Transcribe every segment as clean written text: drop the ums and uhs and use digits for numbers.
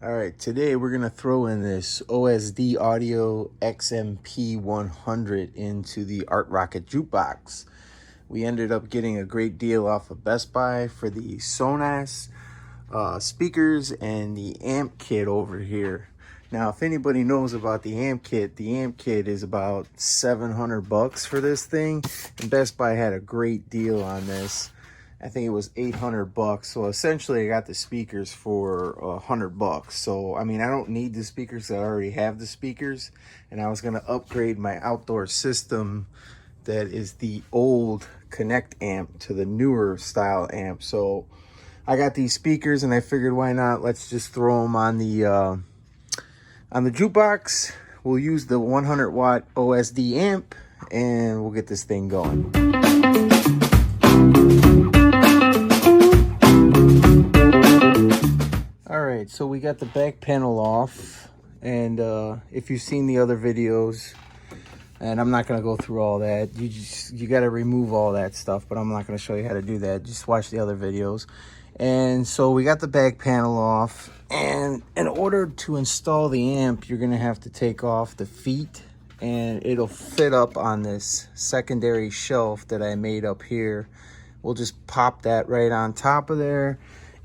All right, today we're gonna throw in this OSD Audio XMP 100 into the Arkrocket Jukebox. We ended up getting a great deal off of Best Buy for the Sonos speakers and the amp kit over here. Now, if anybody knows about the amp kit is about $700 for this thing, and Best Buy had a great deal on this. I think it was $800. So essentially I got the speakers for $100. So, I mean, I don't need the speakers. I already have the speakers, and I was going to upgrade my outdoor system that is the old Connect amp to the newer style amp. So I got these speakers and I figured, why not? Let's just throw them on the jukebox. We'll use the 100 watt OSD amp and we'll get this thing going. Alright, so we got the back panel off, and if you've seen the other videos, and I'm not going to go through all that, you got to remove all that stuff, but I'm not going to show you how to do that. Just watch the other videos. And so we got the back panel off, and in order to install the amp, you're going to have to take off the feet, and it'll fit up on this secondary shelf that I made up here. We'll just pop that right on top of there.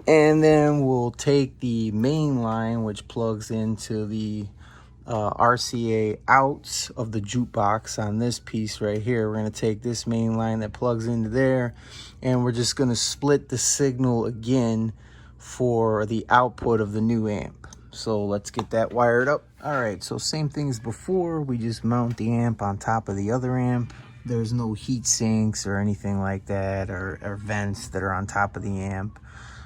And then we'll take the main line, which plugs into the RCA outs of the jukebox on this piece right here. We're going to take this main line that plugs into there, and we're just going to split the signal again for the output of the new amp. So let's get that wired up. All right, so same thing as before. We just mount the amp on top of the other amp. There's no heat sinks or anything like that, or vents that are on top of the amp.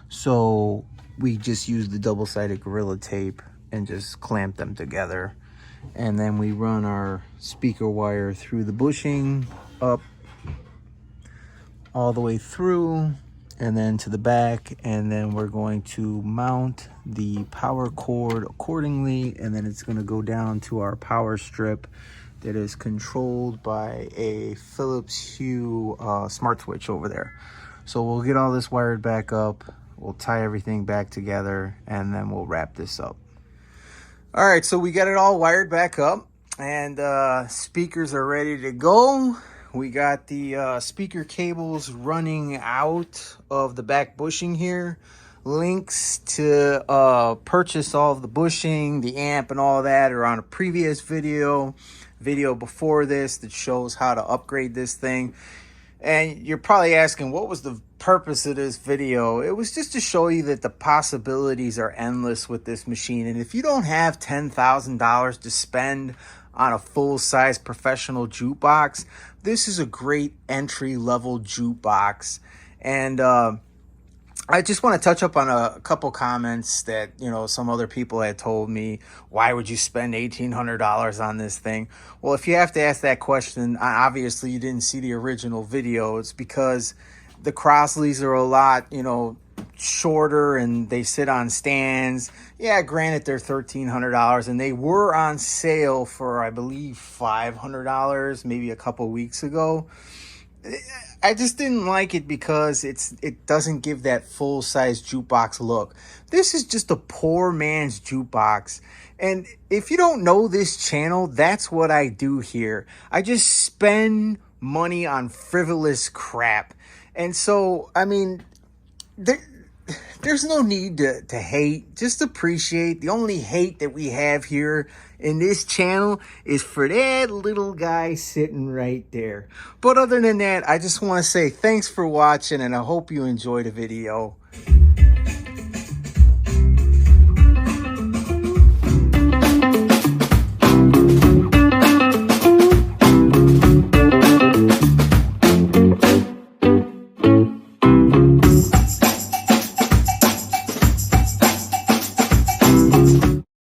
So we just use the double-sided Gorilla Tape and just clamp them together. And then we run our speaker wire through the bushing, up, all the way through, and then to the back. And then we're going to mount the power cord accordingly. And then it's going to go down to our power strip that is controlled by a Philips Hue smart switch over there. So we'll get all this wired back up. We'll tie everything back together, and then we'll wrap this up. All right, so we got it all wired back up, and speakers are ready to go. We got the speaker cables running out of the back bushing here. Links to purchase all of the bushing, the amp, and all that are on a previous video before this that shows how to upgrade this thing. And you're probably asking, what was the purpose of this video? It was just to show you that the possibilities are endless with this machine. And if you don't have $10,000 to spend on a full-size professional jukebox, this is a great entry-level jukebox. And I just want to touch up on a couple comments that, some other people had told me. Why would you spend $1,800 on this thing? Well, if you have to ask that question, obviously you didn't see the original video. It's because the Crossleys are a lot, shorter, and they sit on stands. Yeah, granted, they're $1,300, and they were on sale for, I believe, $500 maybe a couple weeks ago. I just didn't like it because it doesn't give that full-size jukebox look. This is just a poor man's jukebox. And if you don't know this channel, that's what I do here. I just spend money on frivolous crap. And so, I mean, there's no need to hate. Just appreciate. The only hate that we have here in this channel is for that little guy sitting right there. But other than that, I just want to say thanks for watching, and I hope you enjoyed the video.